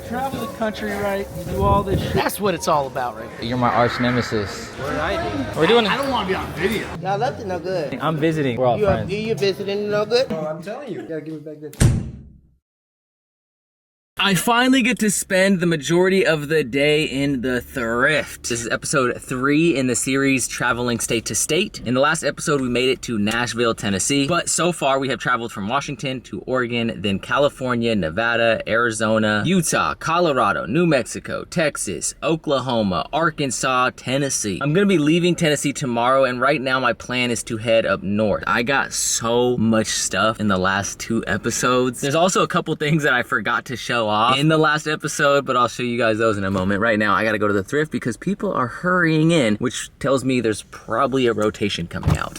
travel the country right, you do all this shit. That's what it's all about right there. You're my arch nemesis. What did I do? We're doing. I don't want to be on video. Y'all left it no good. I'm visiting. We're all friends. You visiting no good? Oh, I'm telling you. You gotta give me back that. I finally get to spend the majority of the day in the thrift. This is episode 3 in the series Traveling State to State. In the last episode, we made it to Nashville, Tennessee. But so far, we have traveled from Washington to Oregon, then California, Nevada, Arizona, Utah, Colorado, New Mexico, Texas, Oklahoma, Arkansas, Tennessee. I'm gonna be leaving Tennessee tomorrow, and right now my plan is to head up north. I got so much stuff in the last 2 episodes. There's also a couple things that I forgot to show off in the last episode, but I'll show you guys those in a moment. Right now, I gotta go to the thrift because people are hurrying in, which tells me there's probably a rotation coming out.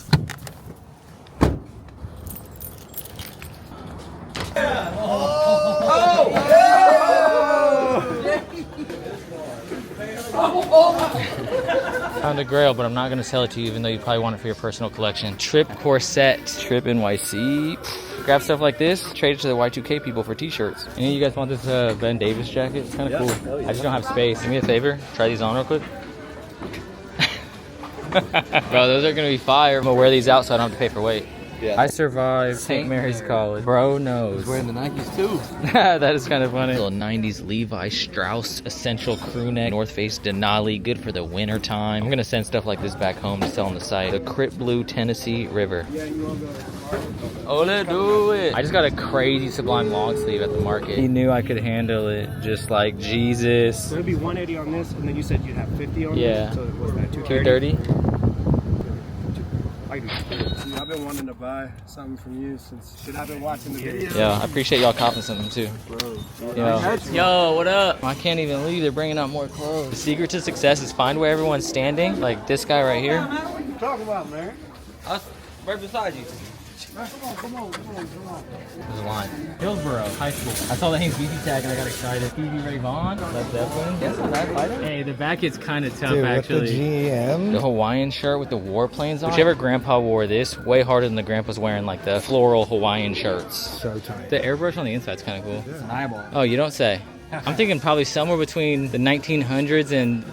Found a grail, but I'm not gonna sell it to you, even though you probably want it for your personal collection. Trip corset, Trip NYC. Grab stuff like this, trade it to the Y2K people for t-shirts. Any of you guys want this Ben Davis jacket? It's kind of cool. I just don't have space. Do me a favor, try these on real quick. Bro, those are gonna be fire. I'm gonna wear these out so I don't have to pay for weight. Yeah. I survived St. Mary's College. Bro knows. He's wearing the Nikes too. That is kind of funny. Little 90s Levi Strauss Essential crew neck, North Face Denali, good for the winter time. I'm gonna send stuff like this back home to sell on the site. The Crit Blue Tennessee River. Oh, let's do it. I just got a crazy Sublime long sleeve at the market. He knew I could handle it, just like Jesus. So it'd be 180 on this, and then you said you'd have 50 on Yeah. this? So what's that, 230? I do. See, I've been wanting to buy something from you since I've been watching the video. Yeah, I appreciate y'all copping something too. Bro. Yo, what up? I can't even leave. They're bringing out more clothes. The secret to success is find where everyone's standing. Like this guy right here. What you talking about, man? Us right beside you. Come on. There's a line. Hillsboro High School. I saw the Hanes BC tag and I got excited. Stevie Ray Vaughan. Led Zeppelin. That's not bad fighter. Hey, the back is kind of tough, Dude, actually. with the GM. The Hawaiian shirt with the warplanes on. Whichever grandpa wore this, way harder than the grandpa's wearing like the floral Hawaiian shirts. So tight. The airbrush on the inside's kind of cool. It's an eyeball. Oh, you don't say. I'm thinking probably somewhere between the 1900s and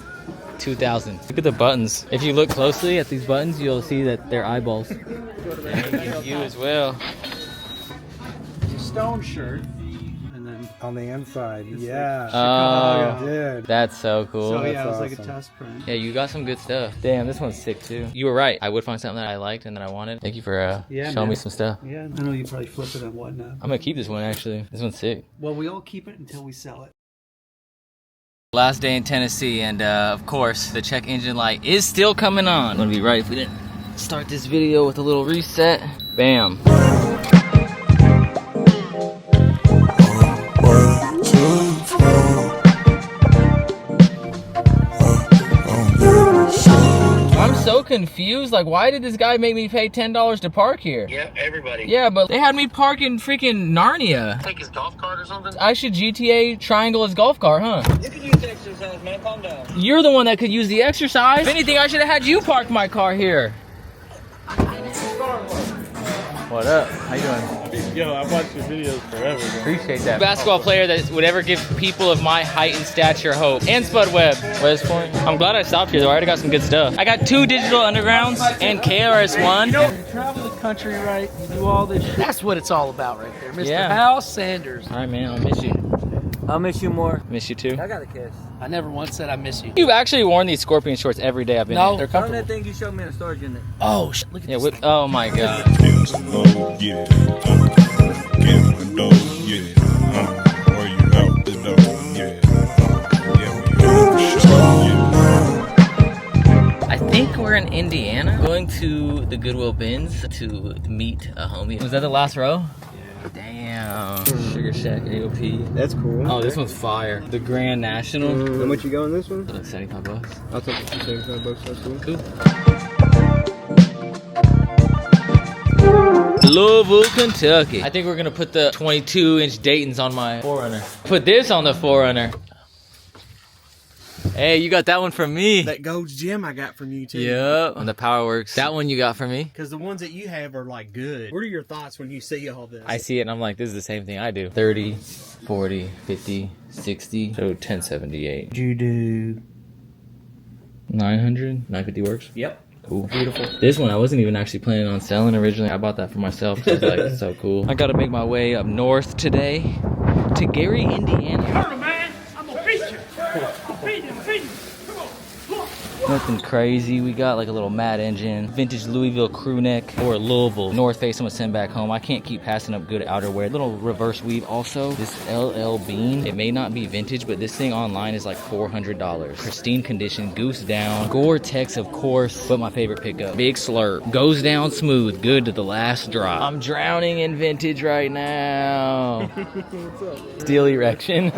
2000. Look at the buttons. If you look closely at these buttons, you'll see that they're eyeballs. You as well. It's a stone shirt, and then On the inside, yeah. Oh, Dude. that's so cool. so yeah, it was That's like a awesome. test print. Yeah, you got some good stuff. Damn, this one's sick too. You were right. I would find something that I liked and that I wanted. Thank you for Yeah, showing me man. some stuff. Yeah, I know you probably flip it and whatnot. I'm gonna keep this one actually. This one's sick. Well, we all keep it until we sell it. Last day in Tennessee, and of course, the check engine light is still coming on. It wouldn't be right if we didn't start this video with a little reset. Bam. I'm so confused. Like, why did this guy make me pay $10 to park here? Yeah, everybody. Yeah, but they had me park in freaking Narnia. Take his golf cart or something? I should GTA triangle his golf cart, huh? You can use the exercise, man. Calm down. You're the one that could use the exercise. If anything, I should have had you park my car here. What up? How you doing? Yo, I've watched your videos forever, bro. Appreciate that. Basketball player that would ever give people of my height and stature hope. And Spud Webb. West Point. I'm glad I stopped here though. I already got some good stuff. I got 2 digital undergrounds and KRS-One. You travel the country right, you do all this shit. That's what it's all about right there. Mr. Yeah. Hal Sanders. All right, man. I'll miss you. I'll miss you more. Miss you too. I got a kiss. I never once said I miss you. You've actually worn these Scorpion shorts every day I've been No. here. They're Found comfortable. that thing you showed me in the storage unit. Oh, shit. Look at Yeah, this. oh my god. I think we're in Indiana, going to the Goodwill bins to meet a homie. Was that the last row? Damn. Sugar Shack AOP. That's cool. Oh, this one's fire. The Grand National. How much you got on this one? Like 75 bucks. I'll take it for 75 bucks. That's cool. Cool. Louisville, Kentucky. I think we're gonna put the 22-inch Dayton's on my 4Runner. Put this on the 4Runner. Hey, you got that one from me. That gold gem I got from you too. Yep. On the Power Works. That one you got from me. Because the ones that you have are like good. What are your thoughts when you see all this? I see it and I'm like, this is the same thing I do. 30, 40, 50, 60. So 1078. you do? 900? 950 works? Yep. Cool. Beautiful. This one I wasn't even actually planning on selling originally. I bought that for myself. I was like, it's so cool. I gotta make my way up north today to Gary, Indiana. Nothing crazy. We got like a little matte engine, vintage Louisville crew neck, or Louisville North Face I'm gonna send back home. I can't keep passing up good outerwear. Little reverse weave also. This LL Bean. It may not be vintage, but this thing online is like $400. Pristine condition, goose down. Gore-Tex, of course, but my favorite pickup. Big slurp. Goes down smooth, good to the last drop. I'm drowning in vintage right now. Steel erection.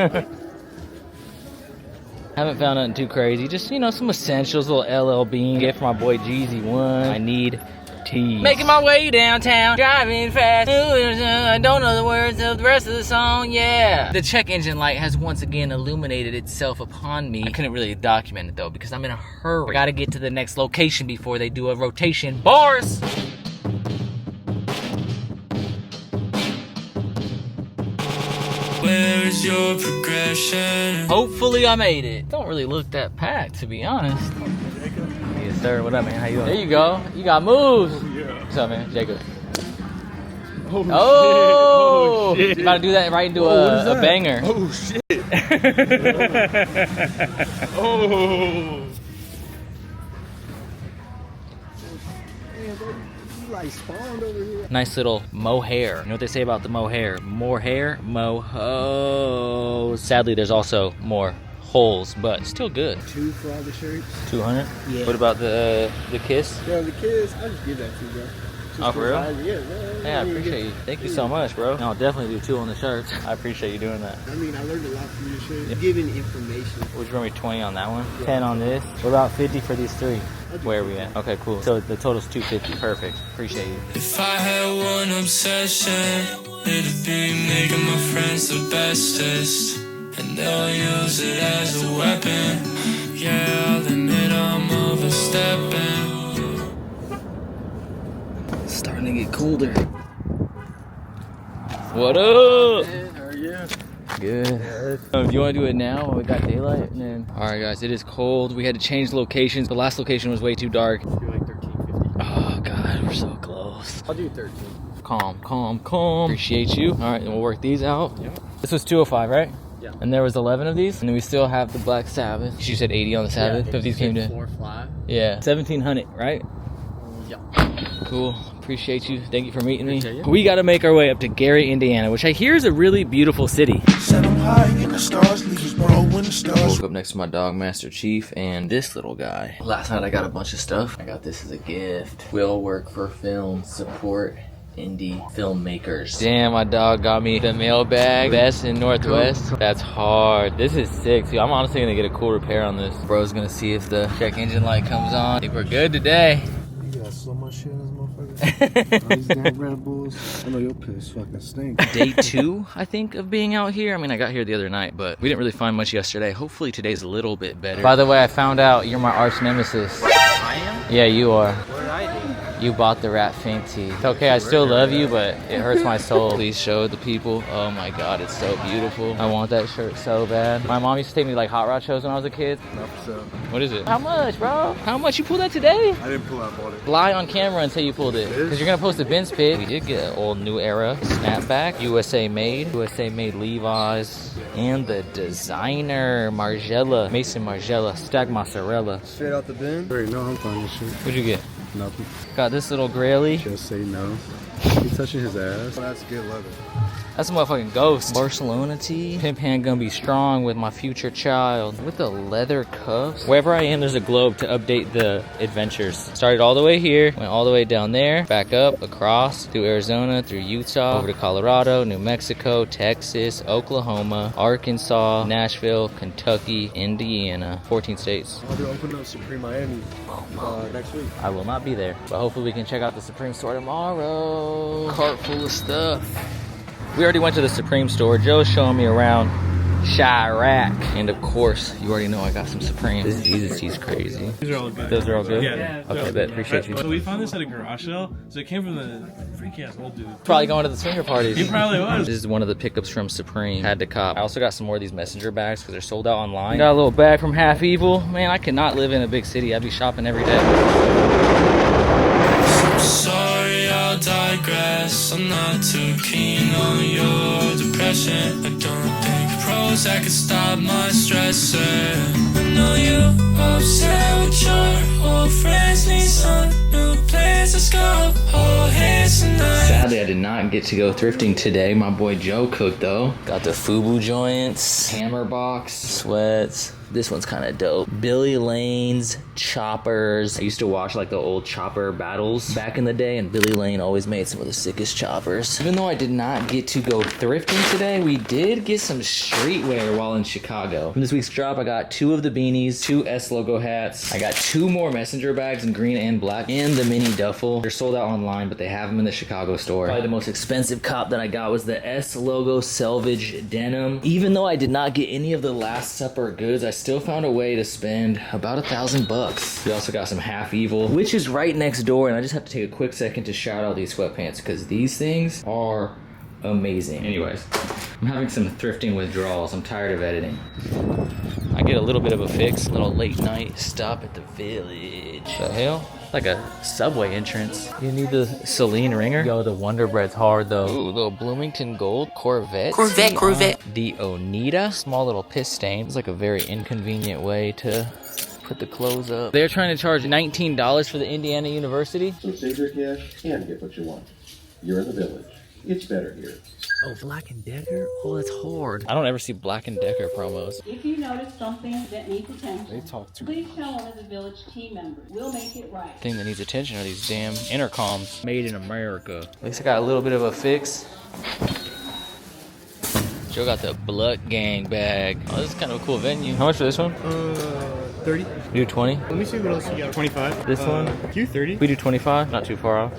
Haven't found nothing too crazy. Just, you know, some essentials. Little LL Bean. Gift for my boy Jeezy one. I need tees. Making my way downtown. Driving fast. I don't know the words of the rest of the song. Yeah. The check engine light has once again illuminated itself upon me. I couldn't really document it though because I'm in a hurry. I gotta get to the next location before they do a rotation. Bars! Where is your progression? Hopefully I made it. Don't really look that packed, to be honest. Yes, sir. What up, man? How you doing? There you go. You got moves. Yeah. What's up, man? Jacob. Oh, shit. About to do that right into a banger. Oh, shit. Oh. Like spawned over here. Nice little mohair. You know what they say about the mohair? More hair, moho. Sadly, there's also more holes, but still good. 2 for all the shirts. 200? Yeah. What about the kiss? Yeah, the kids, I'll just give that to you, bro. Oh, for real? Yeah, Hey, I appreciate you. Thank you so much, bro. I'll definitely do 2 on the shirts. I appreciate you doing that. I mean, I learned a lot from your shirt. Yeah. Giving information. Would you want me 20 on that one? Yeah. 10 on this? What about 50 for these 3? Where are we at? Okay, cool. So the total's 250. Perfect. Appreciate you. If I had one obsession, it'd be making my friends the bestest. And they'll use it as a weapon. Yeah, I'll admit I'm overstepping. Starting to get colder. What up? How are you? Good. Do you want to do it now when we got daylight? And then... Alright guys, it is cold. We had to change locations. The last location was way too dark. Let's do like 1350. Oh god, we're so close. I'll do 13. Calm, calm, calm. Appreciate you. Alright, then we'll work these out. Yep. This was 205, right? Yeah. And there was 11 of these. And then we still have the Black Sabbath. You said 80 on the Sabbath. Yeah, 50s came to... 4 flat. Yeah. 1700, right? Yeah. Cool. Appreciate you. Thank you for meeting me. Appreciate you. We got to make our way up to Gary, Indiana, which I hear is a really beautiful city. Set 'em high in the stars, leave us bro when the stars. Woke up next to my dog, Master Chief, and this little guy. Last night I got a bunch of stuff. I got this as a gift. Will work for film. Support indie filmmakers. Damn, my dog got me the mailbag. Best in Northwest. That's hard. This is sick. See, I'm honestly gonna get a cool repair on this. Bro's gonna see if the check engine light comes on. I think we're good today. You got so much shit in this motherfucker. All these damn Red Bulls. I know your piss fucking stinks. Day 2, I think, of being out here. I mean, I got here the other night, but we didn't really find much yesterday. Hopefully today's a little bit better. By the way, I found out you're my arch nemesis. I am? Yeah, you are. What did I do? You bought the Rat Fink tee. It's okay, I still love you, but it hurts my soul. Please show the people. Oh my god, it's so beautiful. I want that shirt so bad. My mom used to take me to like hot rod shows when I was a kid. What is it? How much, bro? How much? You pulled that today? I didn't pull out, bought it. Lie on camera and say you pulled it. Because you're going to post a Ben's pic. We did get an old new era snapback. USA made Levi's. And the designer, Margiela. Mason Margiela. Stack mozzarella. Straight out the bin. Wait, no, I'm fine with shit. What'd you get? Nothing. Got this little Grayley. Just say no. You touching his ass? Oh, that's good leather. That's a motherfucking ghost. Barcelona tee. Pimp hand gonna be strong with my future child. With the leather cuffs. Wherever I am, there's a globe to update the adventures. Started all the way here, went all the way down there, back up, across, through Arizona, through Utah, over to Colorado, New Mexico, Texas, Oklahoma, Arkansas, Nashville, Kentucky, Indiana. 14 states. I'll be opening up Supreme Miami next week. I will not be there, but hopefully we can check out the Supreme store tomorrow. Cart full of stuff. We already went to the Supreme store. Joe's showing me around. Chirac. And of course, you already know I got some Supreme. This Jesus tea's crazy. These are all good. Those are all good? Yeah. Okay, bet. Appreciate you. So we found this at a garage sale. So it came from the freaky ass old dude. Probably going to the swinger parties. He probably was. This is one of the pickups from Supreme. Had to cop. I also got some more of these messenger bags because they're sold out online. Got a little bag from Half Evil. Man, I could not live in a big city. I'd be shopping every day. Sorry, I'll digress. I'm not too keen on your depression. I don't think Prozac could stop my stress. I know you upset with your old friends. Need some new plans. Let's go. Hold hands tonight. Sadly, I did not get to go thrifting today. My boy Joe cooked though. Got the FUBU joints, hammer box, sweats. This one's kind of dope. Billy Lane's choppers. I used to watch like the old chopper battles back in the day, and Billy Lane always made some of the sickest choppers. Even though I did not get to go thrifting today, we did get some streetwear while in Chicago. From this week's drop, I got 2 of the beanies, 2 S logo hats. I got 2 more messenger bags in green and black, and the mini duffel. They're sold out online, but they have them in the Chicago store. Probably the most expensive cop that I got was the S logo selvage denim. Even though I did not get any of the Last Supper goods, I still found a way to spend about $1,000. We also got some Half Evil, which is right next door, and I just have to take a quick second to shout out these sweatpants because these things are amazing. Anyways, I'm having some thrifting withdrawals. I'm tired of editing. I get a little bit of a fix, a little late night stop at the Village. The hell? Like a Subway entrance. You need the Celine ringer. Yo, the Wonder Bread's hard though. Ooh, little Bloomington Gold Corvette. Corvette. The Oneida. Small little piss stain. It's like a very inconvenient way to put the clothes up. They're trying to charge $19 for the Indiana University. So save your cash and get what you want. You're in the Village. It's better here. Oh, Black & Decker? Oh, that's hard. I don't ever see Black & Decker promos. If you notice something that needs attention, They talk to please tell one of the Village team members. We'll make it right. Thing that needs attention are these damn intercoms. Made in America. At least I got a little bit of a fix. Joe got the Blood Gang bag. Oh, this is kind of a cool venue. How much for this one? 30. We do 20? Let me see what else you got. 25. This one? You 30. We do 25? Not too far off.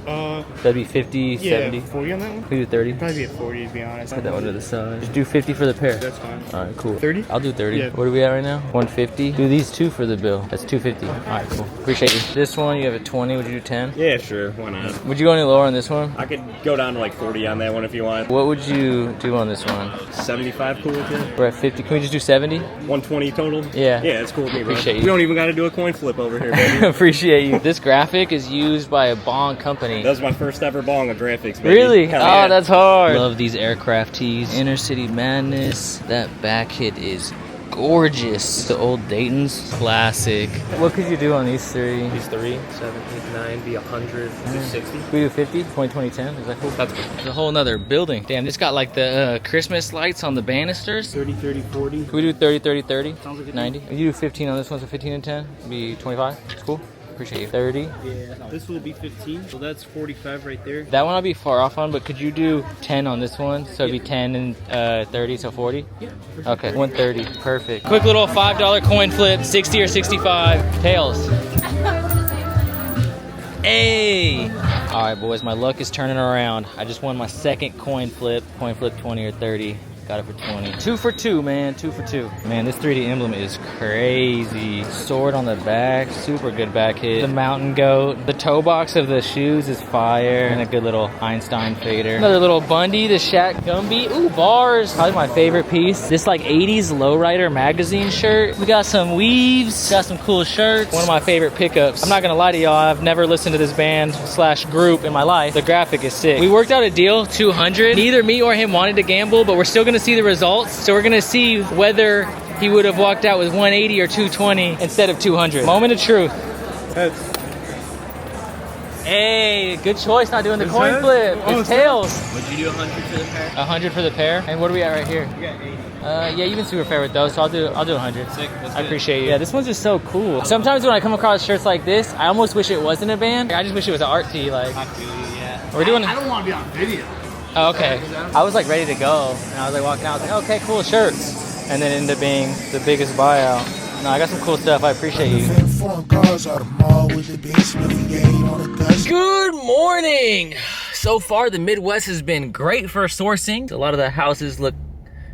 That'd be 50, Yeah, 70. 40 on that one? We do 30. Probably be at 40 to be honest. Put that one to the side. Just do 50 for the pair. That's fine. All right, cool. 30? I'll do 30. Yeah. What are we at right now? 150. Do these 2 for the bill. That's 250. All right, cool. Appreciate you. This one, you have a 20. Would you do 10? Yeah, sure. Why not? Would you go any lower on this one? I could go down to like 40 on that one if you want. What would you do on this one? 75 cool with you? We're at 50. Can we just do 70? 120 total? Yeah. Yeah, it's cool with me, bro. Appreciate you. We don't even got to do a coin flip over here, baby. Appreciate you. This graphic is used by a Bong company. That was my first ever bong of graphics, baby. Really? Hell Oh, yeah. that's hard. Love these aircraft tees. Inner City Madness. That back hit is gorgeous. The old Dayton's classic. What could you do on these 3? These 3, 7, 8, 9, be 100, do 60. We do 50, 2010. Is that cool? That's cool. There's a whole nother building. Damn, this got like the Christmas lights on the banisters. 30, 30, 40. Can we do 30, 30, 30? Sounds like a 90. You do 15 on this one, so 15 and 10. Be 25. It's cool. Appreciate you. 30. Yeah. This will be 15. So that's 45 right there. That one I'll be far off on, but could you do 10 on this one? So it'd be 10 and 30, so 40? Yeah. Okay, 130. Perfect. Quick little $5 coin flip, 60 or 65. Tails. Hey! All right, boys, my luck is turning around. I just won my second coin flip 20 or 30. Got it for 20. 2 for 2, man. 2 for 2. Man, this 3D emblem is crazy. Sword on the back. Super good back hit. The mountain goat. The toe box of the shoes is fire. And a good little Einstein fader. Another little Bundy, the Shaq Gumby. Ooh, bars. Probably my favorite piece. This like 80s Lowrider magazine shirt. We got some weaves. Got some cool shirts. One of my favorite pickups. I'm not gonna lie to y'all. I've never listened to this band / group in my life. The graphic is sick. We worked out a deal, 200. Neither me or him wanted to gamble, but we're still gonna see the results. So we're gonna see whether he would have walked out with 180 or 220 instead of 200. Moment of truth. Heads. Hey, good choice not doing the It's coin heads? flip. Oh, It's tails. Would you do 100 for the pair? 100 for the pair. And what are we at right here? You got 80. Yeah, you can super fair with those, so I'll do 100. Sick. That's I good. appreciate you. Yeah, this one's just so cool. Sometimes when I come across shirts like this, I almost wish it wasn't a band. I just wish it was an art tee. Like, I feel you, yeah. we're doing. I don't want to be on video. Oh, okay. I was like ready to go, and I was like walking out. I was like, okay, cool shirts, and then it ended up being the biggest buyout. No, I got some cool stuff. I appreciate you. Good morning. So far, the Midwest has been great for sourcing. A lot of the houses look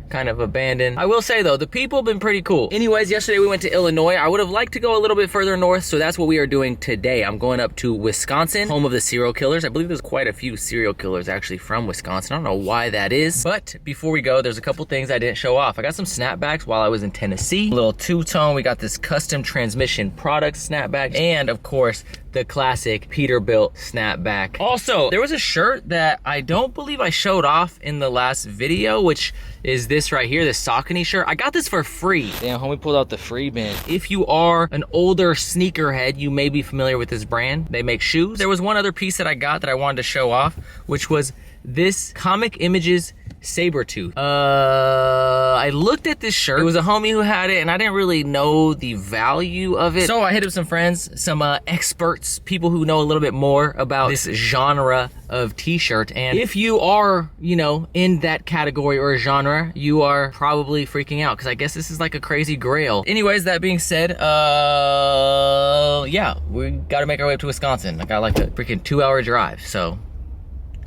kind of abandoned. I will say though, the people have been pretty cool. Anyways, yesterday we went to Illinois. I would have liked to go a little bit further north, so that's what we are doing today. I'm going up to Wisconsin, home of the serial killers. I believe there's quite a few serial killers actually from Wisconsin. I don't know why that is. But before we go, there's a couple things I didn't show off. I got some snapbacks while I was in Tennessee. A little two-tone. We got this custom transmission product snapback, and of course, the classic Peterbilt snapback. Also, there was a shirt that I don't believe I showed off in the last video, which is this right here, this Saucony shirt. I got this for free. Damn, homie pulled out the free bin. If you are an older sneakerhead, you may be familiar with this brand. They make shoes. There was one other piece that I got that I wanted to show off, which was this Comic Images Sabretooth. I looked at this shirt. It was a homie who had it, and I didn't really know the value of it. So I hit up some friends, some experts, people who know a little bit more about this genre of t-shirt. And if you are, you know, in that category or genre, you are probably freaking out, because I guess this is like a crazy grail. Anyways, that being said, yeah, we gotta make our way up to Wisconsin. I got like a freaking 2-hour drive, so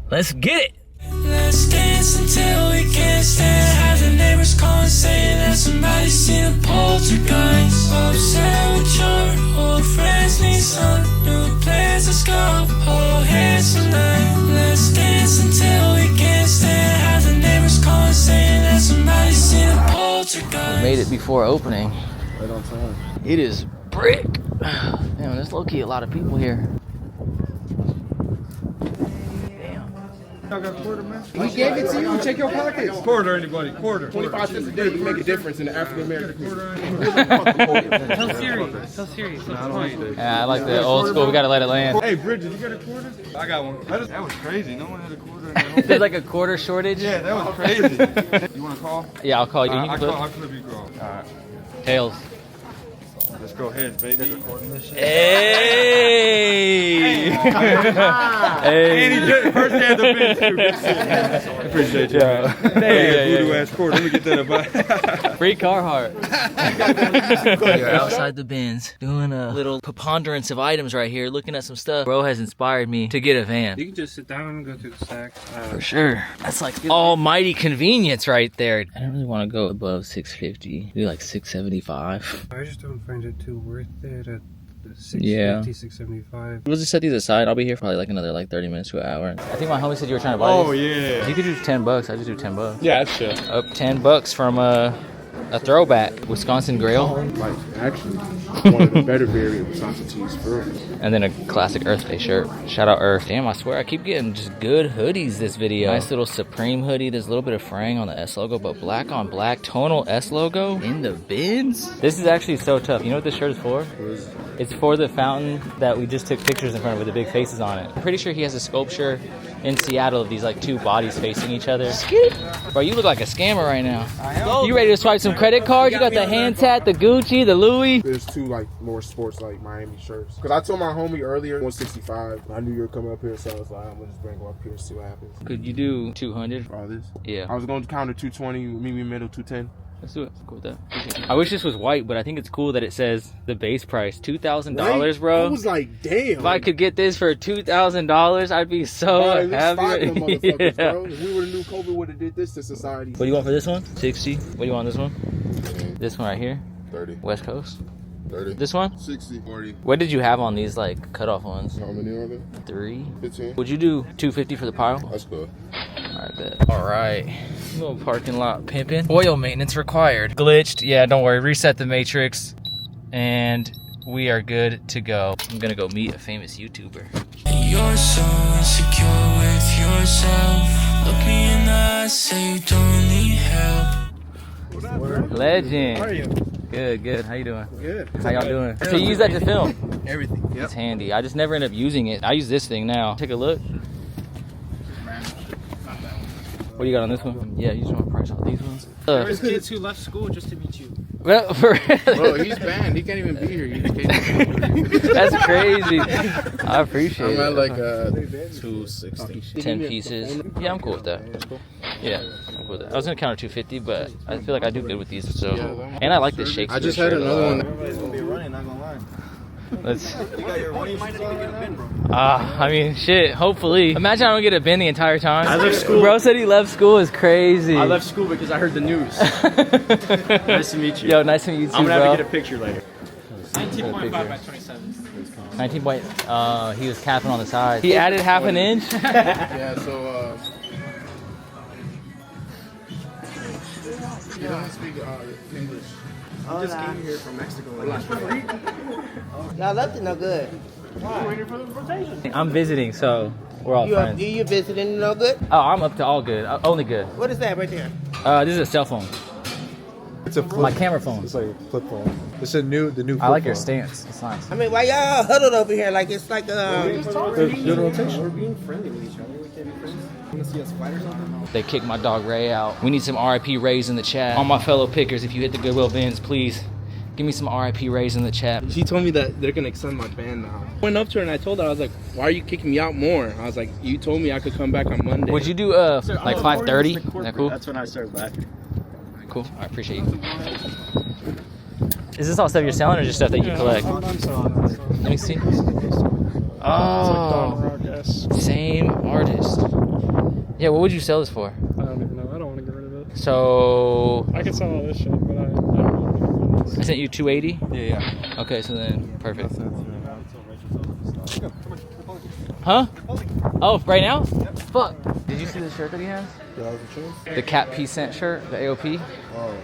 let's get it. Let's dance until we can't stand. Have the neighbors calling saying that somebody's seen a poltergeist. Upset with your old friends, need some new plans. Let's go, hold hands tonight. Let's dance until we can't stand. Have the neighbors calling saying that somebody's seen a poltergeist. We made it before opening. Right on time. It is brick. Damn, there's low-key a lot of people here. We gave it to you. Check your pockets. Quarter, anybody. Quarter. 25 cents a day can make a difference in the African American community. So serious. So serious. Yeah, I like the old school. We gotta let it land. Hey, Bridget, you got a quarter? I got one. That was crazy. No one had a quarter. There's like a quarter shortage. Yeah, that was crazy. You want to call? Yeah, I'll call you. I'll flip you call. All right. Tails. Let's go heads, baby. Hey! Hey! First day of the bench, too. Appreciate you. Yeah. Hey, voodoo ass quarter. Let me get that up. Free Carhartt. We're outside the bins, doing a little preponderance of items right here, looking at some stuff. Bro has inspired me to get a van. You can just sit down and go through the stacks. For sure. That's like almighty convenience right there. I don't really want to go above 650. Do like 675. I just don't find it too worth it at 650, yeah. 675. We'll just set these aside. I'll be here probably like another like 30 minutes to an hour. I think my homie said you were trying to buy these. Oh, yeah. You could do $10. I just do $10. Yeah, that's shit. Up $10 from a throwback Wisconsin Grail. Like, actually, one of the better variant Wisconsin tees for real. And then a classic Earth Day shirt. Shout out Earth. Damn, I swear I keep getting just good hoodies this video. Nice little Supreme hoodie. There's a little bit of fraying on the S logo, but black on black. Tonal S logo in the bins. This is actually so tough. You know what this shirt is for? It's for the fountain that we just took pictures in front of with the big faces on it. I'm pretty sure he has a sculpture in Seattle of these like two bodies facing each other. Bro, you look like a scammer right now. You ready to swipe some credit cards? You got the hand tat, the Gucci, the Louis. There's two like more sports like Miami shirts. Cause I told my homie earlier 165. I knew you were coming up here, so I was like, I'm gonna just bring him up here and see what happens. Could you do 200? For all this? Yeah. I was going to counter 220. Meet me in the middle 210. Let's do it. I'm cool with that. I wish this was white, but I think it's cool that it says the base price $2,000, right? bro. I was like, damn. If I could get this for $2,000, I'd be so happy. Yeah. Bro. If we would have knew COVID would have did this to society. What do you want for this one? 60. What do you want on this one? This one right here? 30. West Coast? 30. This one? 60. 40. What did you have on these like cutoff ones? How many are there? 3. 15. Would you do 250 for the pile? That's good. Alright, bet. Alright. Little parking lot pimping. Oil maintenance required. Glitched. Yeah, don't worry. Reset the matrix. And we are good to go. I'm gonna go meet a famous YouTuber. You're so insecure with yourself. Look me in the eyes, say you don't need help. Legend. How are you? Good, good. How you doing? Good. How y'all doing? So you use that to film? Everything. Yep. It's handy. I just never end up using it. I use this thing now. Take a look. What do you got on this one? Yeah, you just want to price out these ones? There's kids who left school just to meet you. Well, for real. Bro, he's banned. He can't even be here. That's crazy. I appreciate it. I'm at like 260. 10 pieces. Yeah, I'm cool with that. That's cool. Yeah, I'm cool with that. I was gonna counter 250, but I feel like I do good with these. So, and I like this shake. I just had another one. Everybody's gonna be running, not gonna lie. Let's. I mean, shit. Hopefully. Imagine I don't get a bin the entire time. I left school. Bro said he left school. Is crazy. I left school because I heard the news. Nice to meet you. Yo, nice to meet you too, I'm gonna bro. have to get a picture later. 19.5 by 27. 19 point. He was capping on the side. He added half an inch. Yeah, so you don't speak English. You just came here from Mexico. Y'all left it no good. I'm visiting, so we're all friends. You visiting no good? Oh, I'm up to all good. Only good. What is that right there? This is a cell phone. It's a flip. My camera phone. It's like a flip phone. It's the new flip I like your phone. stance. It's nice. I mean, why y'all huddled over here like it's like Good rotation. We're being friendly with each other. We can't be friends. You wanna see us fight or something? They kicked my dog Ray out. We need some RIP Rays in the chat. All my fellow pickers, if you hit the Goodwill bins, please give me some RIP Rays in the chat. She told me that they're gonna extend my ban now. I went up to her and I told her, I was like, why are you kicking me out more? I was like, you told me I could come back on Monday. Would you do like 5:30? Is that cool? That's when I started laughing. Cool. I appreciate you. Is this all stuff you're selling or just stuff that you collect? Let me see. Oh, same artist. Yeah, what would you sell this for? I don't even know. I don't want to get rid of it. So I could sell all this shit, but I don't want to get rid of this. I sent you 280. Yeah. Okay, so then perfect. Huh? Oh, right now? Fuck. Did you see the shirt that he has? The Cat P Cent shirt, the AOP.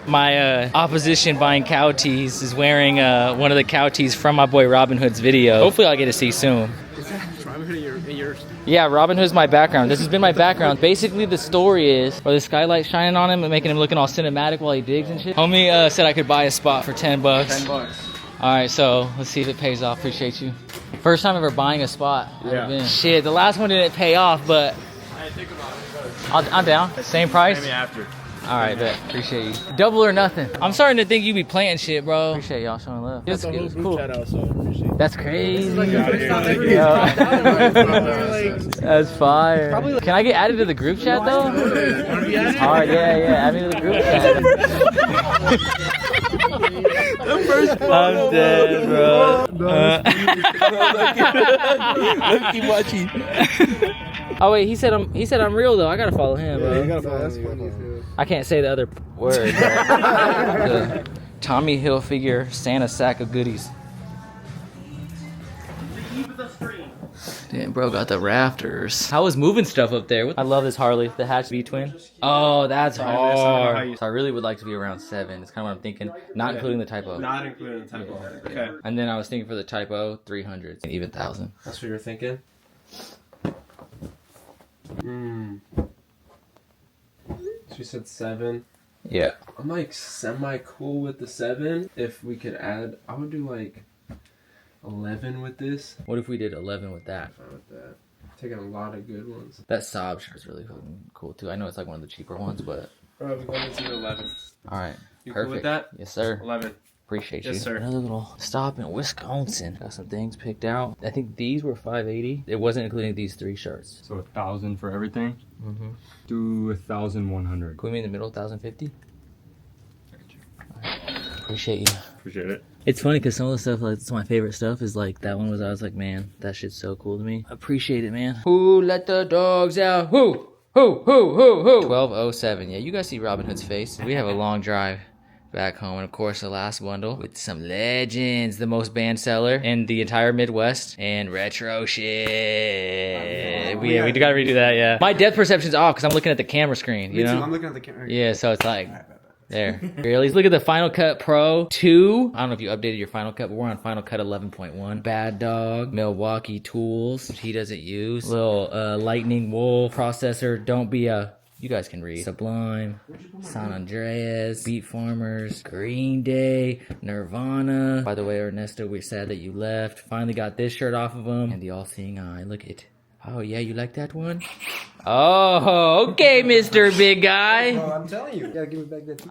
My opposition buying cow tees is wearing one of the cow tees from my boy Robin Hood's video. Hopefully I'll get to see soon. Is that Robin Hood in yours? Yeah, Robin Hood's my background. This has been my background. Basically the story is, where the skylight's shining on him and making him looking all cinematic while he digs and shit. Homie said I could buy a spot for 10 bucks. 10 bucks. Alright, so let's see if it pays off. Appreciate you. First time ever buying a spot. Yeah. Shit, the last one didn't pay off, but I think about it. I'm down. Same price? Maybe after. Alright, bet. Appreciate you. Double or nothing. I'm starting to think you be planting shit, bro. Appreciate y'all showing love. It's cool. That's crazy. That's fire. Can I get added to the group chat though? Alright, yeah. Add me to the group chat. I'm dead, bro. Keep watching. Oh wait, he said I'm real though. I gotta follow him, bro. I can't say the other word. The Tommy Hilfiger Santa sack of goodies. Damn, bro, got the rafters. How was moving stuff up there? I love this Harley, the hatch V-twin. Oh, that's hard. So I really would like to be around 7. It's kind of what I'm thinking. Not including the typo. Not including the typo. Okay. And then I was thinking for the typo, 300 and even 1,000. That's what you're thinking? She said 7. Yeah. I'm like semi cool with the 7. If we could add, I would do like 11 with this. What if we did 11 with that? Fine with that. Taking a lot of good ones. That Saab shirt's really fucking cool too. I know it's like one of the cheaper ones, but. Bro, we're going to 11. All right. You perfect. cool with that? Yes, sir. 11. Appreciate you. Yes, sir. Another little stop in Wisconsin. Got some things picked out. I think these were $580. It wasn't including these 3 shirts. So 1,000 for everything. Mm-hmm. Do 1,100. Can we meet in the middle? 1,050. Appreciate you. Appreciate it. It's funny because some of the stuff, like some of my favorite stuff, is like that one was. I was like, man, that shit's so cool to me. Appreciate it, man. Who let the dogs out? Who? 1207. Yeah, you guys see Robin Hood's face. We have a long drive back home, and of course the last bundle with some legends, the most banned seller in the entire Midwest, and retro shit. We gotta redo that. Yeah, my depth perception's off because I'm looking at the camera screen. You know, I'm looking at the camera. Yeah, so it's like there. Really, look at the Final Cut Pro 2. I don't know if you updated your Final Cut, but we're on Final Cut 11.1. Bad Dog, Milwaukee tools, which he doesn't use. Little lightning wool processor. Don't be a. You guys can read. Sublime, San Andreas, Beat Farmers, Green Day, Nirvana. By the way, Ernesto, we're sad that you left. Finally got this shirt off of him. And the All-Seeing Eye. Look at it. Oh, yeah, you like that one? Oh, okay, Mr. Big Guy. Bro, I'm telling you. You gotta give me back that.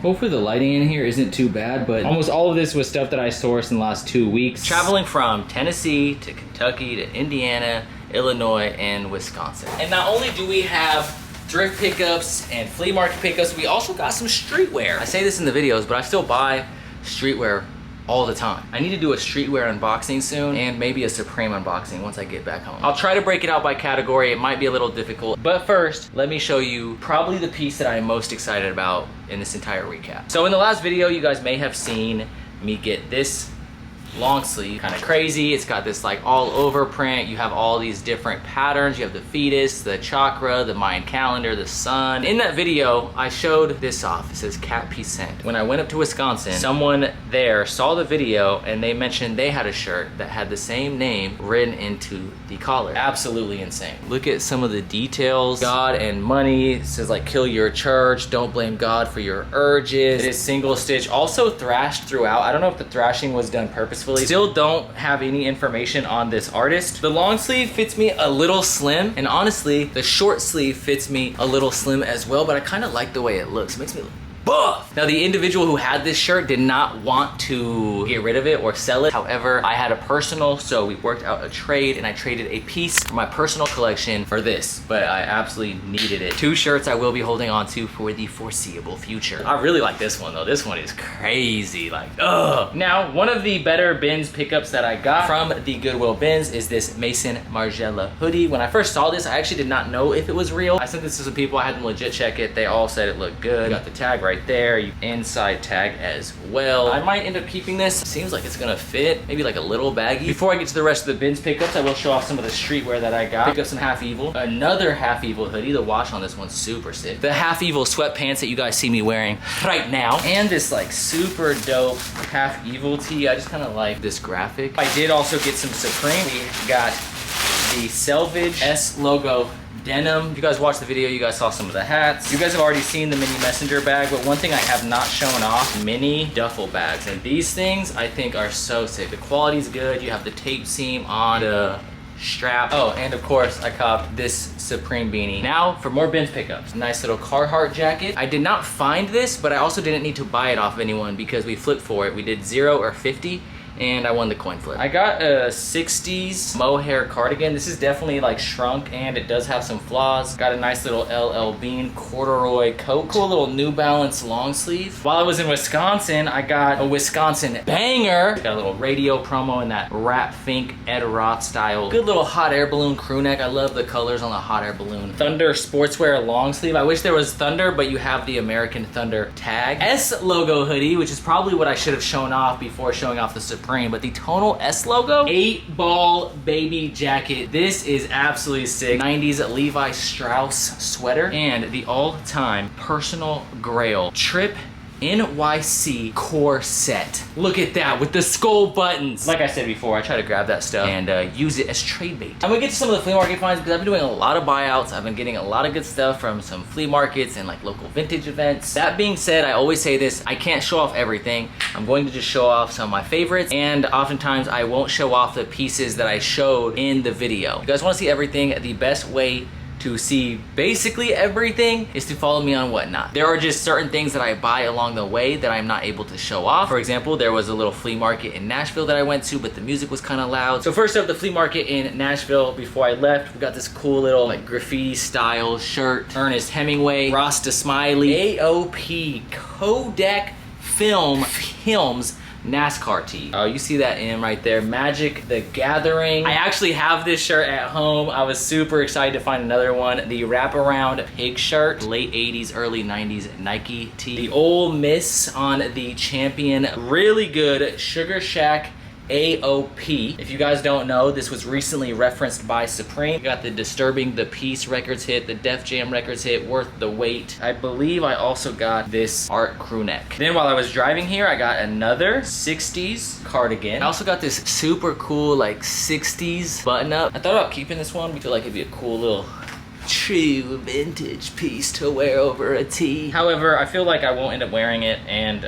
Hopefully the lighting in here isn't too bad, but almost all of this was stuff that I sourced in the last 2 weeks. Traveling from Tennessee to Kentucky to Indiana, Illinois, and Wisconsin. And not only do we have thrift pickups and flea market pickups, we also got some streetwear. I say this in the videos, but I still buy streetwear all the time. I need to do a streetwear unboxing soon and maybe a Supreme unboxing once I get back home. I'll try to break it out by category. It might be a little difficult, but first, let me show you probably the piece that I'm most excited about in this entire recap. So in the last video, you guys may have seen me get this long sleeve, kind of crazy. It's got this like all over print. You have all these different patterns. You have the fetus, the chakra, the Mayan calendar, the sun. In that video, I showed this off. It says Cat Piscent. When I went up to Wisconsin, someone there saw the video and they mentioned they had a shirt that had the same name written into the collar. Absolutely insane. Look at some of the details. God and money. It says like kill your church. Don't blame God for your urges. It is single stitch. Also thrashed throughout. I don't know if the thrashing was done purposefully. Still don't have any information on this artist. The long sleeve fits me a little slim, and honestly, the short sleeve fits me a little slim as well, but I kind of like the way it looks. It makes me look buff. Now the individual who had this shirt did not want to get rid of it or sell it. However, I had a personal, so we worked out a trade and I traded a piece from my personal collection for this, but I absolutely needed it. 2 shirts I will be holding on to for the foreseeable future. I really like this one though. This one is crazy, like, ugh. Now, one of the better bins pickups that I got from the Goodwill bins is this Maison Margiela hoodie. When I first saw this, I actually did not know if it was real. I sent this to some people, I had them legit check it. They all said it looked good. Got the tag right there, inside tag as well. I might end up keeping this. Seems like it's gonna fit, maybe like a little baggy. Before I get to the rest of the bins pickups, I will show off some of the streetwear that I got. Pick up some Half Evil. Another Half Evil hoodie. The wash on this one's super sick. The Half Evil sweatpants that you guys see me wearing right now. And this like super dope Half Evil tee. I just kind of like this graphic. I did also get some Supreme. We got the Selvage S logo denim. If you guys watched the video, you guys saw some of the hats. You guys have already seen the mini messenger bag, but one thing I have not shown off, mini duffel bags. And these things I think are so sick. The quality's good. You have the tape seam on the strap. Oh, and of course I copped this Supreme beanie. Now for more bins pickups. Nice little Carhartt jacket. I did not find this, but I also didn't need to buy it off of anyone because we flipped for it. We did 0 or 50. And I won the coin flip. I got a 60s mohair cardigan. This is definitely like shrunk and it does have some flaws. Got a nice little LL Bean corduroy coat. Cool little New Balance long sleeve. While I was in Wisconsin, I got a Wisconsin banger. Got a little radio promo in that Rap Fink Ed Roth style. Good little hot air balloon crew neck. I love the colors on the hot air balloon. Thunder sportswear long sleeve. I wish there was Thunder, but you have the American Thunder tag. S logo hoodie, which is probably what I should have shown off before showing off the Supreme, but the tonal S logo, 8-ball baby jacket. This is absolutely sick. 90s Levi Strauss sweater and the all-time personal grail Trip NYC core set. Look at that with the skull buttons. Like I said before, I try to grab that stuff and use it as trade bait. I'm gonna get to some of the flea market finds because I've been doing a lot of buyouts. I've been getting a lot of good stuff from some flea markets and like local vintage events. That being said, I always say this, I can't show off everything. I'm going to just show off some of my favorites, and oftentimes I won't show off the pieces that I showed in the video. If you guys wanna see everything, the best way to see basically everything is to follow me on Whatnot. There are just certain things that I buy along the way that I'm not able to show off. For example, there was a little flea market in Nashville that I went to, but the music was kind of loud. So first up, the flea market in Nashville. Before I left, we got this cool little like graffiti style shirt. Ernest Hemingway, Rasta Smiley, AOP, Kodak Films NASCAR tee. Oh, you see that M right there. Magic the Gathering. I actually have this shirt at home. I was super excited to find another one. The wraparound pig shirt. Late 80s, early 90s Nike tee. The Ole Miss on the Champion. Really good Sugar Shack AOP. If you guys don't know, this was recently referenced by Supreme. You got the Disturbing the Peace records hit, the Def Jam records hit, Worth the Wait. I believe I also got this art crew neck. Then while I was driving here, I got another 60s cardigan. I also got this super cool like 60s button up. I thought about keeping this one. We feel like it'd be a cool little true vintage piece to wear over a tee. However, I feel like I won't end up wearing it, and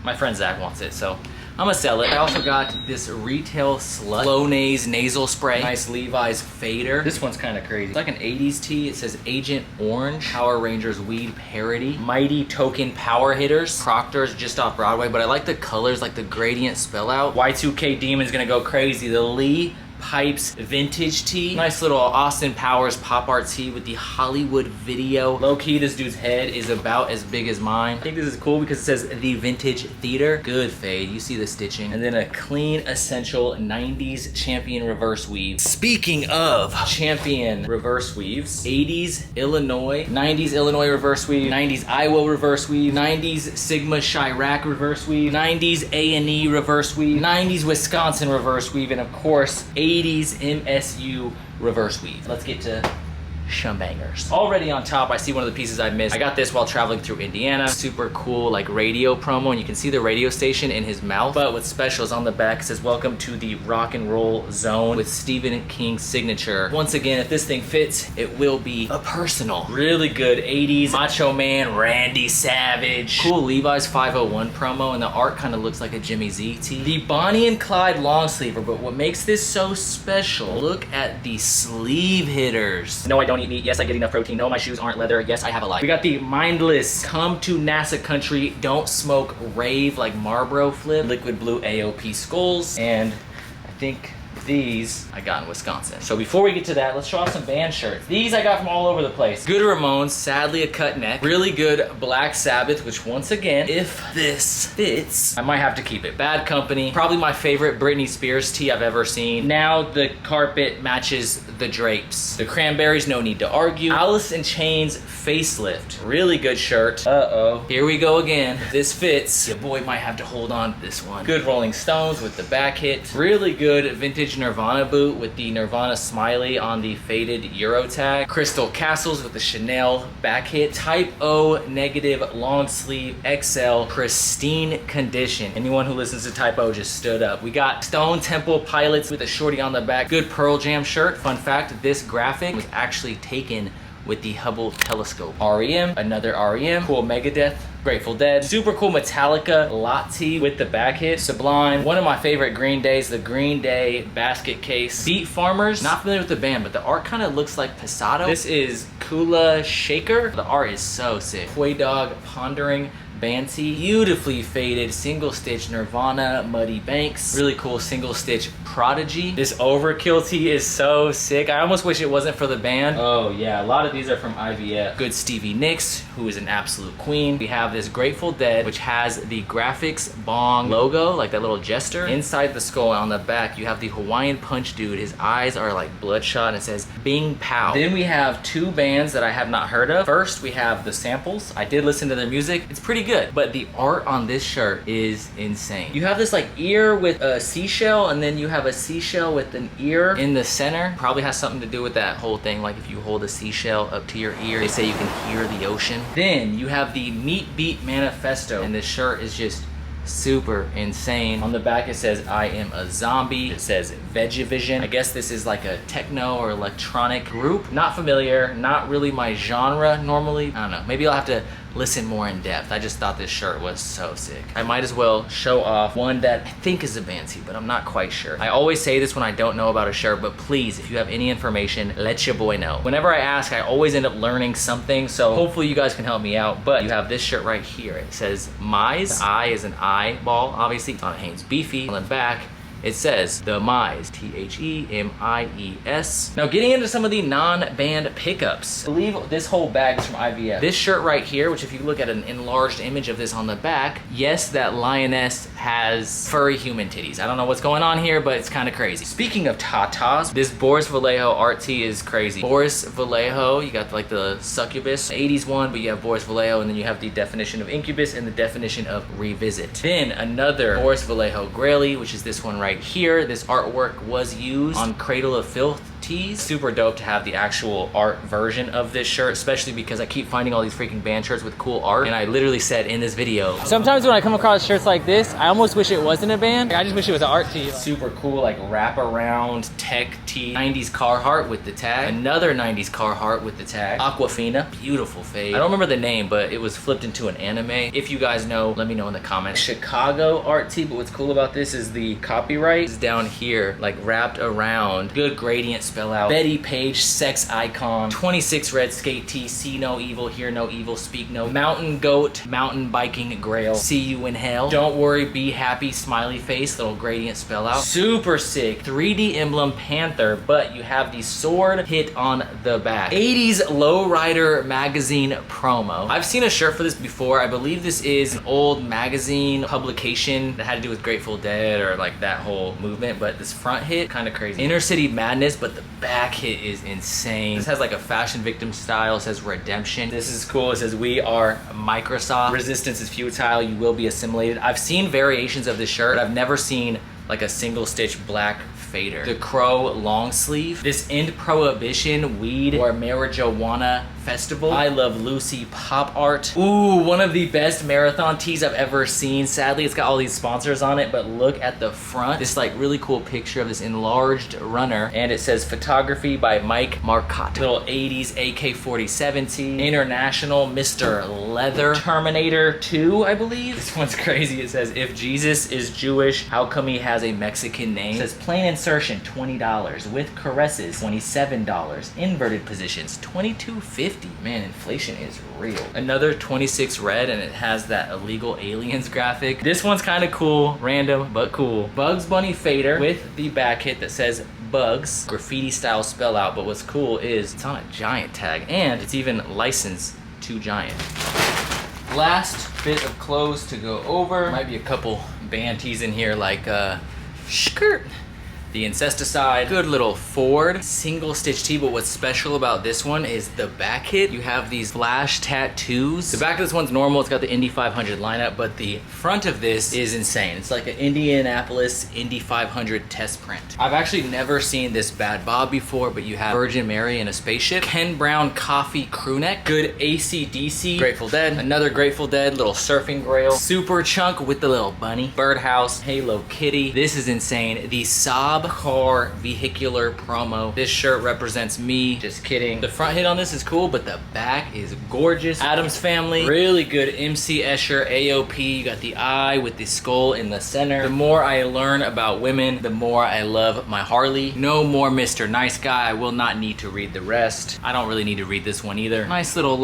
my friend Zach wants it, so I'm gonna sell it. I also got this Retail Slut Flonase nasal spray. Nice Levi's fader. This one's kind of crazy. It's like an 80s tee. It says Agent Orange. Power Rangers weed parody. Mighty Token Power Hitters. Proctor's just off Broadway, but I like the colors, like the gradient spell out. Y2K Demon's gonna go crazy. The Lee Pipes vintage tee. Nice little Austin Powers pop art tee with the Hollywood video. Low key, this dude's head is about as big as mine. I think this is cool because it says the Vintage Theater. Good fade, you see the stitching. And then a clean, essential 90s Champion reverse weave. Speaking of Champion reverse weaves, 80s Illinois, 90s Illinois reverse weave, 90s Iowa reverse weave, 90s Sigma Chirac reverse weave, 90s A&E reverse weave, 90s Wisconsin reverse weave, and of course, 80s MSU reverse weave. Let's get to bangers. Already on top, I see one of the pieces I missed. I got this while traveling through Indiana. Super cool, like radio promo, and you can see the radio station in his mouth. But what's special is on the back, it says, "Welcome to the rock and roll zone," with Stephen King's signature. Once again, if this thing fits, it will be a personal. Really good 80s Macho Man, Randy Savage. Cool Levi's 501 promo, and the art kind of looks like a Jimmy Z tee. The Bonnie and Clyde long sleever, but what makes this so special, look at the sleeve hitters. No, I don't eat meat. Yes, I get enough protein. No, my shoes aren't leather. Yes, I have a life. We got the Mindless Come to NASA Country Don't Smoke Rave like Marlboro flip, liquid blue AOP skulls, and I think these I got in Wisconsin. So before we get to that, let's show off some band shirts. These I got from all over the place. Good Ramones, sadly a cut neck. Really good Black Sabbath, which once again, if this fits, I might have to keep it. Bad Company, probably my favorite Britney Spears tee I've ever seen. Now the carpet matches the drapes. The Cranberries, no need to argue. Alice in Chains facelift, really good shirt. Uh-oh, here we go again. If this fits, your boy might have to hold on to this one. Good Rolling Stones with the back hit. Really good vintage Nirvana boot with the Nirvana smiley on the faded Euro tag. Crystal Castles with the Chanel back hit. Type O negative long sleeve XL, pristine condition. Anyone who listens to Type O just stood up. We got Stone Temple Pilots with a shorty on the back. Good Pearl Jam shirt. Fun fact, this graphic was actually taken with the Hubble telescope. REM, another REM. Cool Megadeth, Grateful Dead. Super cool Metallica lot tee with the back hit. Sublime. One of my favorite Green Days, the Green Day basket case. Beat Farmers, not familiar with the band, but the art kind of looks like Passato. This is Kula Shaker. The art is so sick. Toy Dog Pondering band tee. Beautifully faded single stitch Nirvana Muddy Banks. Really cool single stitch Prodigy. This Overkill tee is so sick. I almost wish it wasn't for the band. Oh yeah, a lot of these are from IVF. Good Stevie Nicks, who is an absolute queen. We have this Grateful Dead, which has the Graphics Bong logo, like that little jester. Inside the skull on the back, you have the Hawaiian Punch dude. His eyes are like bloodshot and it says Bing Pow. Then we have two bands that I have not heard of. First, we have the Samples. I did listen to their music. It's pretty good, but the art on this shirt is insane. You have this like ear with a seashell, and then you have a seashell with an ear in the center. Probably has something to do with that whole thing, like if you hold a seashell up to your ear, they say you can hear the ocean. Then you have the Meat Beat Manifesto, and this shirt is just super insane. On the back it says I am a zombie. It says Vegivision. I guess this is like a techno or electronic group. Not familiar, not really my genre normally. I don't know, maybe I'll have to listen more in depth. I just thought this shirt was so sick. I might as well show off one that I think is a band tee, but I'm not quite sure. I always say this when I don't know about a shirt, but please, if you have any information, let your boy know. Whenever I ask, I always end up learning something, so hopefully you guys can help me out. But you have this shirt right here. It says Mize. The I is an eyeball, obviously. On Hanes Beefy. On the back, it says the Mize, T-H-E-M-I-E-S. Now getting into some of the non-band pickups. I believe this whole bag is from IVF. This shirt right here, which if you look at an enlarged image of this on the back, yes, that lioness has furry human titties. I don't know what's going on here, but it's kind of crazy. Speaking of tatas, this Boris Vallejo art tee is crazy. Boris Vallejo, you got like the succubus, 80s one, but you have Boris Vallejo, and then you have the definition of incubus and the definition of revisit. Then another Boris Vallejo Graily, which is this one right here. This artwork was used on Cradle of Filth tees. Super dope to have the actual art version of this shirt, especially because I keep finding all these freaking band shirts with cool art, and I literally said in this video, sometimes when I come across shirts like this, I almost wish it wasn't a band. I just wish it was an art tee. Super cool, like wraparound tech tee. 90s Carhartt with the tag. Another 90s Carhartt with the tag. Aquafina, beautiful fade. I don't remember the name, but it was flipped into an anime. If you guys know, let me know in the comments. Chicago art tee, but what's cool about this is the copyright is down here, like wrapped around. Good gradient spell out. Betty Page, sex icon. 26 red skate tee, see no evil, hear no evil, speak no. Mountain goat, mountain biking grail, see you in hell. Don't worry, be happy, smiley face, little gradient spell out. Super sick, 3D emblem panther, but you have the sword hit on the back. 80s lowrider magazine promo. I've seen a shirt for this before. I believe this is an old magazine publication that had to do with Grateful Dead or like that whole movement, but this front hit, kind of crazy. Inner City Madness, but the back hit is insane. This has like a fashion victim style. It says redemption. This is cool. It says we are Microsoft. Resistance is futile. You will be assimilated. I've seen variations of this shirt. I've never seen like a single stitch black fader. The Crow long sleeve. This end prohibition weed or marijuana festival. I Love Lucy pop art. Ooh, one of the best marathon tees I've ever seen. Sadly, it's got all these sponsors on it, but look at the front. This like really cool picture of this enlarged runner, and it says photography by Mike Marcotte. Little 80s AK-47 tee. International Mr. Leather. Terminator 2, I believe. This one's crazy. It says, if Jesus is Jewish, how come he has a Mexican name? It says plain insertion, $20. With caresses, $27. Inverted positions, $22.50. Man, inflation is real. Another 26 red, and it has that illegal aliens graphic. This one's kind of cool, random, but cool. Bugs Bunny fader with the back hit that says Bugs, graffiti style spell out, but what's cool is it's on a Giant tag, and it's even licensed to Giant. Last bit of clothes to go over. Might be a couple band tees in here like skirt. The Incesticide, good little Ford single stitch tee, but what's special about this one is the back hit. You have these flash tattoos. The back of this one's normal, it's got the Indy 500 lineup, but the front of this is insane. It's like an Indianapolis Indy 500 test print. I've actually never seen this bad bob before, but you have Virgin Mary in a spaceship. Ken Brown coffee crew neck. Good AC/DC, Grateful Dead. Another Grateful Dead, little surfing grail. Super chunk with the little bunny. Birdhouse, Hello Kitty. This is insane. The Saab car vehicular promo. This shirt represents me. Just kidding. The front hit on this is cool, but the back is gorgeous. Addams Family, really good MC Escher AOP. You got the eye with the skull in the center. The more I learn about women, the more I love my Harley. No more Mr. Nice Guy. I will not need to read the rest. I don't really need to read this one either. Nice little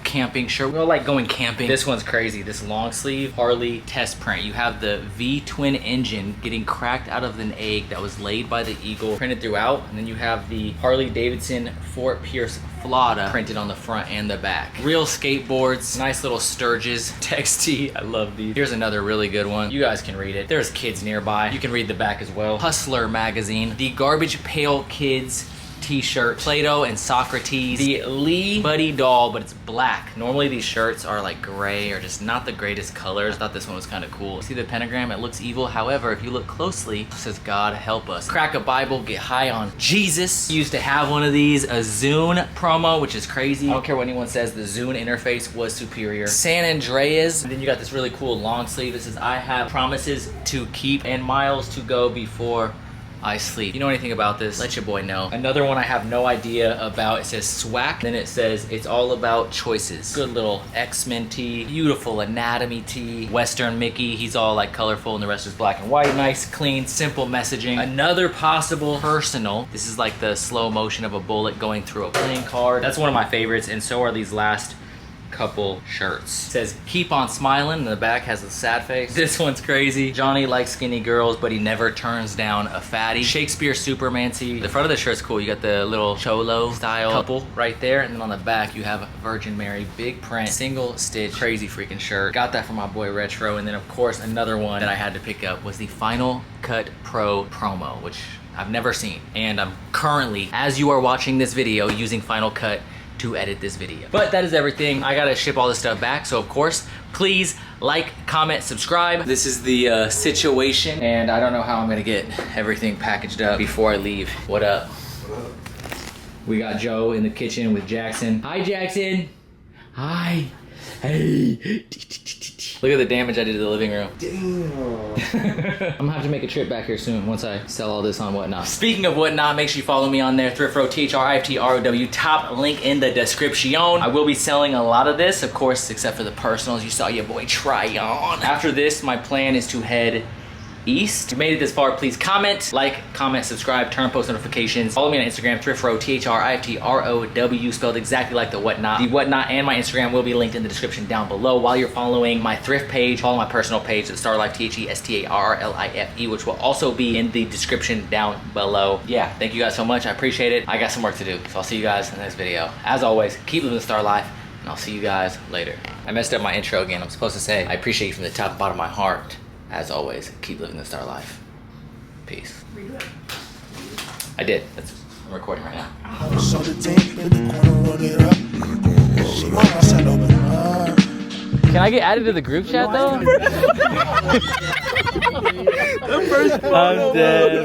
camping shirt. We all like going camping. This one's crazy. This long sleeve Harley test print. You have the V-twin engine getting cracked out of an egg that was laid by the eagle, printed throughout, and then you have the Harley Davidson Fort Pierce Flauta printed on the front and the back. Real skateboards, nice little Sturgis text tee. I love these. Here's another really good one. You guys can read it. There's kids nearby. You can read the back as well. Hustler magazine. The Garbage Pail Kids t-shirt, Play-Doh and Socrates. The Lee Buddy doll, but it's black. Normally these shirts are like gray or just not the greatest colors. I thought this one was kind of cool. See the pentagram? It looks evil. However, if you look closely, it says God help us. Crack a Bible, get high on Jesus. Used to have one of these. A Zune promo, which is crazy. I don't care what anyone says, the Zune interface was superior. San Andreas. And then you got this really cool long sleeve. It says, I have promises to keep and miles to go before I sleep. You know anything about this? Let your boy know. Another one I have no idea about. It says SWAC. Then it says it's all about choices. Good little X-Men tee. Beautiful anatomy tee. Western Mickey. He's all like colorful and the rest is black and white. Nice, clean, simple messaging. Another possible personal. This is like the slow motion of a bullet going through a playing card. That's one of my favorites, and so are these last couple shirts. It says keep on smiling, and the back has a sad face. This one's crazy. Johnny likes skinny girls, but he never turns down a fatty. Shakespeare Superman tee. The front of the shirt's cool. You got the little cholo style couple right there, and then on the back you have Virgin Mary, big print, single stitch, crazy freaking shirt. Got that from my boy Retro. And then of course another one that I had to pick up was the Final Cut Pro promo, which I've never seen, and I'm currently, as you are watching this video, using Final Cut to edit this video. But that is everything. I gotta ship all this stuff back, so of course, please like, comment, subscribe. This is the situation, and I don't know how I'm gonna get everything packaged up before I leave. What up? We got Joe in the kitchen with Jackson. Hi, Jackson. Hi. Hey. Look at the damage I did to the living room. Damn. I'm gonna have to make a trip back here soon once I sell all this on Whatnot. Speaking of Whatnot, make sure you follow me on there. ThriftRow, THRIFTROW, top link in the description. I will be selling a lot of this, of course, except for the personals you saw your boy try on. After this, my plan is to head East. If you made it this far, please comment, like, comment, subscribe, turn on post notifications. Follow me on Instagram, ThriftRow, THRIFTROW, spelled exactly like the Whatnot. The Whatnot and my Instagram will be linked in the description down below. While you're following my thrift page, follow my personal page, the Starlife, THESTARRLIFE, which will also be in the description down below. Yeah, thank you guys so much. I appreciate it. I got some work to do, so I'll see you guys in the next video. As always, keep living the star life, and I'll see you guys later. I messed up my intro again. I'm supposed to say, I appreciate you from the top and bottom of my heart. As always, keep living the star life. Peace. I did. I'm recording right now. Can I get added to the group chat though? The first I'm dead.